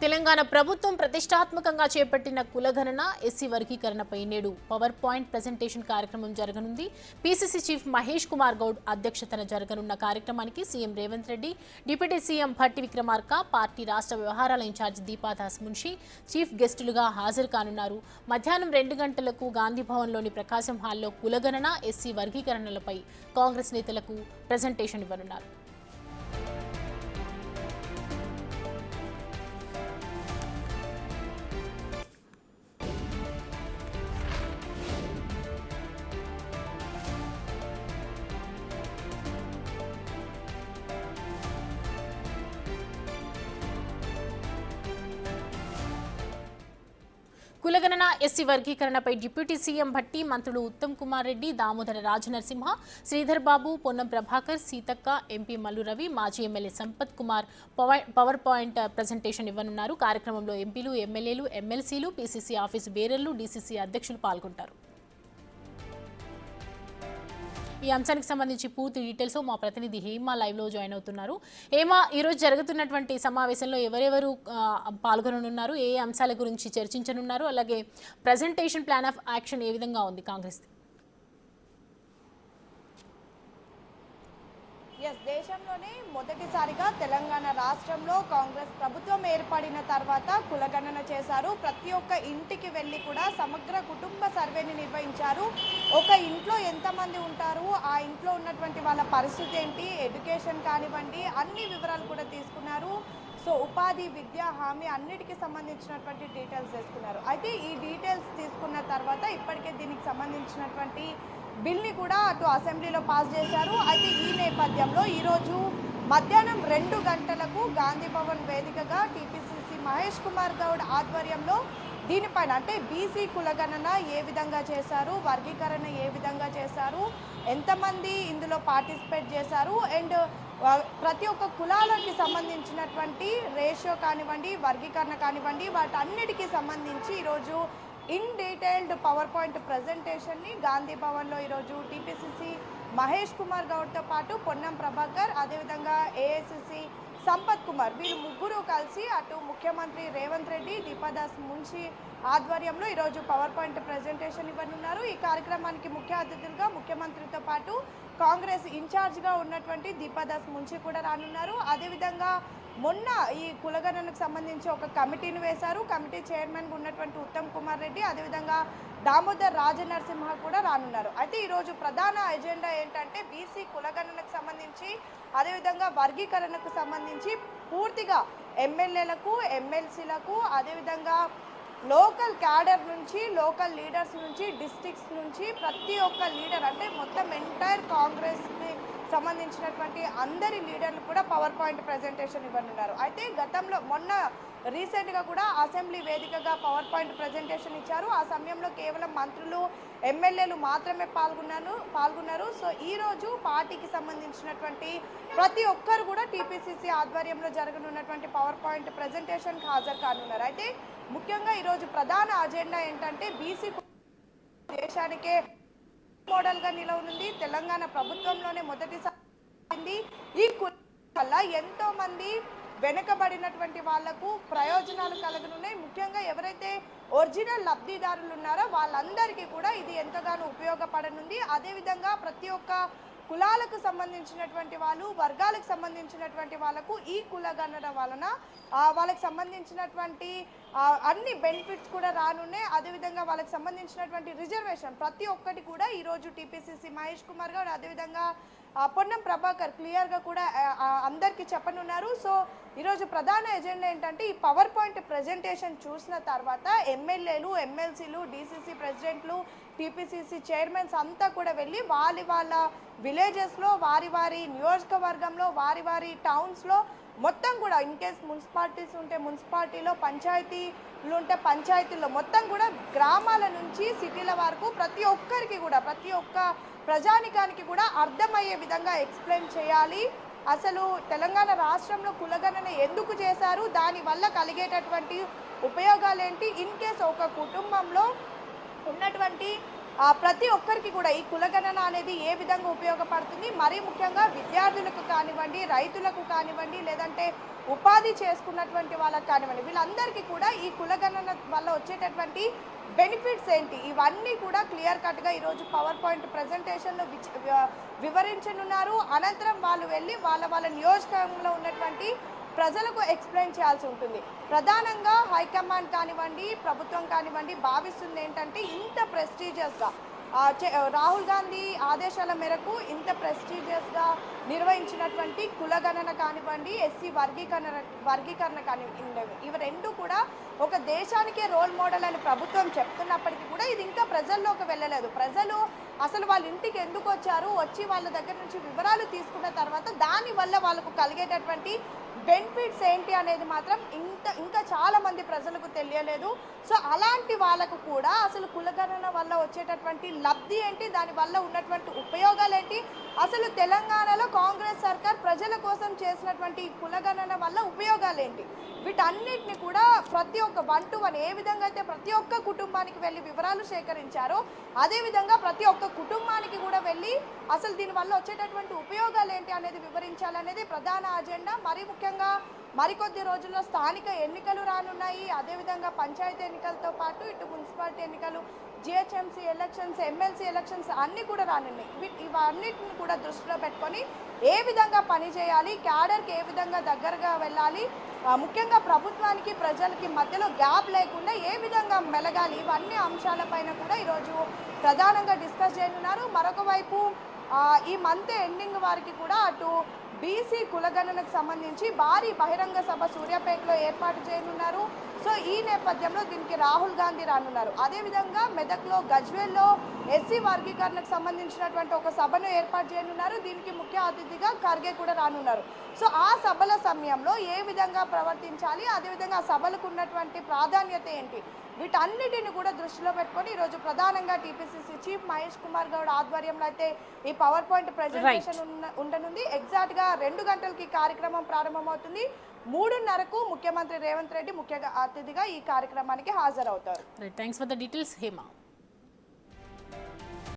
తెలంగాణ ప్రభుత్వం ప్రతిష్టాత్మకంగా చేపట్టిన కులగణన ఎస్సీ వర్గీకరణపై నేడు పవర్ పాయింట్ ప్రెజెంటేషన్ కార్యక్రమం జరగనుంది. పీసీసీ చీఫ్ మహేష్ కుమార్ గౌడ్ అధ్యక్షతన జరగనున్న కార్యక్రమానికి CM Revanth Reddy, deputy CM Bhatti Vikramarka, party రాష్ట్ర వ్యవహారాల ఇన్ఛార్జ్ దీపాదాస్ మున్షి చీఫ్ గెస్టులుగా హాజరు కానున్నారు. మధ్యాహ్నం 2 గంటలకు గాంధీ భవన్లోని ప్రకాశం హాల్లో కులగణన ఎస్సీ వర్గీకరణలపై కాంగ్రెస్ నేతలకు ప్రెజెంటేషన్ ఇవ్వనున్నారు. కులగణన ఎస్సీ వర్గీకరణపై డిప్యూటీ సీఎం భట్టి, మంత్రులు ఉత్తమ్ కుమార్ రెడ్డి, దామోదర రాజనరసింహ, శ్రీధర్ బాబు, పొన్నం ప్రభాకర్, సీతక్క, ఎంపీ మల్లు రవి, మాజీ MLA Sampath Kumar power point presentation ఇవ్వనున్నారు. కార్యక్రమంలో ఎంపీలు, ఎమ్మెల్యేలు, ఎమ్మెల్సీలు, పీసీసీ ఆఫీసు బేరర్లు, డీసీసీ అధ్యక్షులు పాల్గొంటారు. ఈ అంశానికి సంబంధించి పూర్తి డీటెయిల్స్ మా ప్రతినిధి హేమ లైవ్లో జాయిన్ అవుతున్నారు. హేమ, ఈరోజు జరుగుతున్నటువంటి సమావేశంలో ఎవరెవరు పాల్గొననున్నారు, ఏ అంశాల గురించి చర్చించనున్నారు, అలాగే ప్రజెంటేషన్ ప్లాన్ ఆఫ్ యాక్షన్ ఏ విధంగా ఉంది కాంగ్రెస్? దేశంలోనే మొదటిసారిగా తెలంగాణ రాష్ట్రంలో కాంగ్రెస్ ప్రభుత్వం ఏర్పడిన తర్వాత కులగణన చేశారు. ప్రతి ఒక్క ఇంటికి వెళ్ళి కూడా సమగ్ర కుటుంబ సర్వేని నిర్వహించారు. ఒక ఇంట్లో ఎంతమంది ఉంటారు, ఆ ఇంట్లో ఉన్నటువంటి వాళ్ళ పరిస్థితి ఏంటి, ఎడ్యుకేషన్ కానివ్వండి, అన్ని వివరాలు కూడా తీసుకున్నారు. సో ఉపాధి, విద్యా హామీ అన్నిటికీ సంబంధించినటువంటి డీటెయిల్స్ తీసుకున్నారు. అయితే ఈ డీటెయిల్స్ తీసుకున్న తర్వాత ఇప్పటికే దీనికి సంబంధించినటువంటి బిల్ని కూడా అటు అసెంబ్లీలో పాస్ చేశారు. అయితే ఈ నేపథ్యంలో ఈరోజు మధ్యాహ్నం 2 గంటలకు గాంధీ భవన్ వేదికగా టీపీసీసీ మహేష్ కుమార్ గౌడ్ ఆధ్వర్యంలో దీనిపైన అంటే బీసీ కులగణన ఏ విధంగా చేశారు, వర్గీకరణ ఏ విధంగా చేశారు, ఎంతమంది ఇందులో పార్టిసిపేట్ చేశారు, అండ్ ప్రతి ఒక్క కులాలకి సంబంధించినటువంటి రేషియో కానివ్వండి, వర్గీకరణ కానివ్వండి, వాటన్నిటికీ సంబంధించి ఈరోజు ఇన్ డీటెయిల్డ్ పవర్ పాయింట్ ప్రజెంటేషన్ని గాంధీ భవన్లో ఈరోజు టీపీసీసీ మహేష్ కుమార్ గౌడ్తో పాటు పొన్నం ప్రభాకర్, అదేవిధంగా ఏఐసీసీ సంపత్ కుమార్, వీళ్ళు ముగ్గురు కలిసి అటు ముఖ్యమంత్రి రేవంత్ రెడ్డి, దీపాదాస్ మున్షి ఆధ్వర్యంలో ఈరోజు పవర్ పాయింట్ ప్రజెంటేషన్ ఇవ్వనున్నారు. ఈ కార్యక్రమానికి ముఖ్య అతిథులుగా ముఖ్యమంత్రితో పాటు కాంగ్రెస్ ఇన్ఛార్జ్గా ఉన్నటువంటి దీపాదాస్ మున్షి కూడా రానున్నారు. అదేవిధంగా మొన్న ఈ కులగణనకు సంబంధించి ఒక కమిటీని వేశారు. కమిటీ చైర్మన్గా ఉన్నటువంటి ఉత్తమ్ కుమార్ రెడ్డి, అదేవిధంగా దామోదర్ రాజనరసింహ కూడా రానున్నారు. అయితే ఈరోజు ప్రధాన ఎజెండా ఏంటంటే బీసీ కులగణనకు సంబంధించి, అదేవిధంగా వర్గీకరణకు సంబంధించి పూర్తిగా ఎమ్మెల్యేలకు, ఎమ్మెల్సీలకు, అదేవిధంగా లోకల్ క్యాడర్ నుంచి, లోకల్ లీడర్స్ నుంచి, డిస్ట్రిక్ట్స్ నుంచి ప్రతి ఒక్క లీడర్ అంటే మొత్తం ఎంటైర్ కాంగ్రెస్కి సంబంధించినటువంటి అందరి లీడర్లు కూడా పవర్ పాయింట్ ప్రజెంటేషన్ ఇవ్వనున్నారు. అయితే గతంలో మొన్న రీసెంట్గా కూడా అసెంబ్లీ వేదికగా పవర్ పాయింట్ ప్రజెంటేషన్ ఇచ్చారు. ఆ సమయంలో కేవలం మంత్రులు, ఎమ్మెల్యేలు మాత్రమే పాల్గొన్నారు. సో ఈరోజు పార్టీకి సంబంధించినటువంటి ప్రతి ఒక్కరు కూడా టీపీసీసీ ఆధ్వర్యంలో జరగనున్నటువంటి పవర్ పాయింట్ ప్రజెంటేషన్కి హాజరు కానున్నారు. అయితే ముఖ్యంగా ఈరోజు ప్రధాన అజెండా ఏంటంటే బీసీ దేశానికే మోడల్గా నిలవనుంది. తెలంగాణ ప్రభుత్వంలోనే మొదటిసారి ఈ కులం వల్ల ఎంతో మంది వెనుకబడినటువంటి వాళ్లకు ప్రయోజనాలు కలగనున్నాయి. ముఖ్యంగా ఎవరైతే ఒరిజినల్ లబ్ధిదారులు ఉన్నారో వాళ్ళందరికీ కూడా ఇది ఎంతగానో ఉపయోగపడనుంది. అదేవిధంగా ప్రతి ఒక్క కులాలకు సంబంధించినటువంటి వాళ్ళు, వర్గాలకు సంబంధించినటువంటి వాళ్ళకు ఈ కులగణన వలన వాళ్ళకి సంబంధించినటువంటి అన్ని బెనిఫిట్స్ కూడా రానున్నాయి. అదేవిధంగా వాళ్ళకి సంబంధించినటువంటి రిజర్వేషన్ ప్రతి ఒక్కటి కూడా ఈరోజు టీపీసీసీ మహేష్ కుమార్ గారు, అదేవిధంగా పొన్నం ప్రభాకర్ క్లియర్గా కూడా అందరికీ చెప్పనున్నారు. సో ఈరోజు ప్రధాన ఎజెండా ఏంటంటే ఈ పవర్ పాయింట్ ప్రజెంటేషన్ చూసిన తర్వాత ఎమ్మెల్యేలు, ఎమ్మెల్సీలు, డీసీసీ ప్రెసిడెంట్లు, టీపీసీసీ చైర్మన్స్ అంతా కూడా వెళ్ళి వాళ్ళ విలేజెస్లో, వారి నియోజకవర్గంలో, వారి టౌన్స్లో మొత్తం కూడా ఇన్ కేస్ మున్సిపాలిటీస్ ఉంటే మున్సిపాలిటీలో, పంచాయతీలు ఉంటే పంచాయతీల్లో మొత్తం కూడా గ్రామాల నుంచి సిటీల వరకు ప్రతి ఒక్కరికి కూడా, ప్రతి ఒక్క ప్రజానికానికి కూడా అర్థమయ్యే విధంగా ఎక్స్ప్లెయిన్ చేయాలి. అసలు తెలంగాణ రాష్ట్రంలో కులగణన ఎందుకు చేశారు, దానివల్ల కలిగేటటువంటి ఉపయోగాలు ఏంటి, ఇన్ కేస్ ఒక కుటుంబంలో ఉన్నటువంటి ప్రతి ఒక్కరికి కూడా ఈ కులగణన అనేది ఏ విధంగా ఉపయోగపడుతుంది, మరీ ముఖ్యంగా విద్యార్థులకు కానివ్వండి, రైతులకు కానివ్వండి, లేదంటే ఉపాధి చేసుకున్నటువంటి వాళ్ళకి కానివ్వండి, వీళ్ళందరికీ కూడా ఈ కులగణన వల్ల వచ్చేటటువంటి బెనిఫిట్స్ ఏంటి, ఇవన్నీ కూడా క్లియర్ కట్గా ఈరోజు పవర్ పాయింట్ ప్రజెంటేషన్లో వివరించనున్నారు. అనంతరం వాళ్ళు వెళ్ళి వాళ్ళ నియోజకవర్గంలో ఉన్నటువంటి ప్రజలకు ఎక్స్ప్లెయిన్ చేయాల్సి ఉంటుంది. ప్రధానంగా హైకమాండ్ కానివ్వండి, ప్రభుత్వం కానివ్వండి భావిస్తుంది ఏంటంటే ఇంత ప్రెస్టీజియస్గా రాహుల్ గాంధీ ఆదేశాల మేరకు ఇంత ప్రెస్టీజియస్గా నిర్వహించినటువంటి కులగణన కానివ్వండి, ఎస్సీ వర్గీకరణ కానివ్వండి, ఇవి రెండు కూడా ఒక దేశానికే రోల్ మోడల్ అని ప్రభుత్వం చెప్తున్నప్పటికీ కూడా ఇది ఇంకా ప్రజల్లోకి వెళ్ళలేదు. ప్రజలు అసలు వాళ్ళ ఇంటికి ఎందుకు వచ్చారు, వచ్చి వాళ్ళ దగ్గర నుంచి వివరాలు తీసుకున్న తర్వాత దానివల్ల వాళ్ళకు కలిగేటటువంటి బెనిఫిట్స్ ఏంటి అనేది మాత్రం ఇంకా చాలా మంది ప్రజలకు తెలియలేదు. సో అలాంటి వాళ్ళకు కూడా అసలు కులగణన వల్ల వచ్చేటటువంటి లబ్ధి ఏంటి, దానివల్ల ఉన్నటువంటి ఉపయోగాలు ఏంటి, అసలు తెలంగాణలో కాంగ్రెస్ సర్కార్ ప్రజల కోసం చేసినటువంటి కులగణన వల్ల ఉపయోగాలు ఏంటి, వీటన్నిటిని కూడా ప్రతి ఒక్క 1 to 1 ఏ విధంగా అయితే ప్రతి ఒక్క కుటుంబానికి వెళ్ళి వివరాలు సేకరించారో అదేవిధంగా ప్రతి ఒక్క కుటుంబానికి కూడా వెళ్ళి అసలు దీనివల్ల వచ్చేటటువంటి ఉపయోగాలు ఏంటి అనేది వివరించాలనేది ప్రధాన అజెండా. మరీ ముఖ్యంగా మరికొద్ది రోజుల్లో స్థానిక ఎన్నికలు రానున్నాయి. అదేవిధంగా పంచాయతీ ఎన్నికలతో పాటు ఇటు మున్సిపాలిటీ ఎన్నికలు, జిహెచ్ఎంసీ ఎలక్షన్స్, ఎమ్మెల్సీ ఎలక్షన్స్ అన్నీ కూడా రానున్నాయి. ఇవన్నిటిని కూడా దృష్టిలో పెట్టుకొని ఏ విధంగా పనిచేయాలి, క్యాడర్కి ఏ విధంగా దగ్గరగా వెళ్ళాలి, ముఖ్యంగా ప్రభుత్వానికి ప్రజలకి మధ్యలో గ్యాప్ లేకుండా ఏ విధంగా మెలగాలి, ఇవన్నీ అంశాలపైన కూడా ఈరోజు ప్రధానంగా డిస్కస్ చేయనున్నారు. మరొక వైపు ఈ మంత్ ఎండింగ్ వారికి కూడా అటు బీసీ కులగణనకు సంబంధించి భారీ బహిరంగ సభ సూర్యాపేటలో ఏర్పాటు చేయనున్నారు. సో ఈ నేపథ్యంలో దీనికి రాహుల్ గాంధీ రానున్నారు. అదేవిధంగా మెదక్లో, గజ్వేల్లో ఎస్సీ వర్గీకరణకు సంబంధించినటువంటి ఒక సభను ఏర్పాటు చేయనున్నారు. దీనికి ముఖ్య అతిథిగా ఖర్గే కూడా రానున్నారు. సో ఆ సభల సమయంలో ఏ విధంగా ప్రవర్తించాలి, అదేవిధంగా ఆ సభలకు ఉన్నటువంటి ప్రాధాన్యత ఏంటి, వీటన్నిటిని కూడా దృష్టిలో పెట్టుకొని ఈరోజు ప్రధానంగా టీపీసీసీ చీఫ్ మహేష్ కుమార్ గౌడ్ ఆధ్వర్యంలో అయితే ఈ పవర్ పాయింట్ ప్రెజెంటేషన్ ఉండనుంది. ఎగ్జాక్ట్గా 2 గంటలకి కార్యక్రమం ప్రారంభమవుతుంది. 3:30కు ముఖ్యమంత్రి రేవంత్ రెడ్డి ముఖ్య అతిథిగా ఈ కార్యక్రమానికి హాజరవుతారు. Thanks for the details Hema.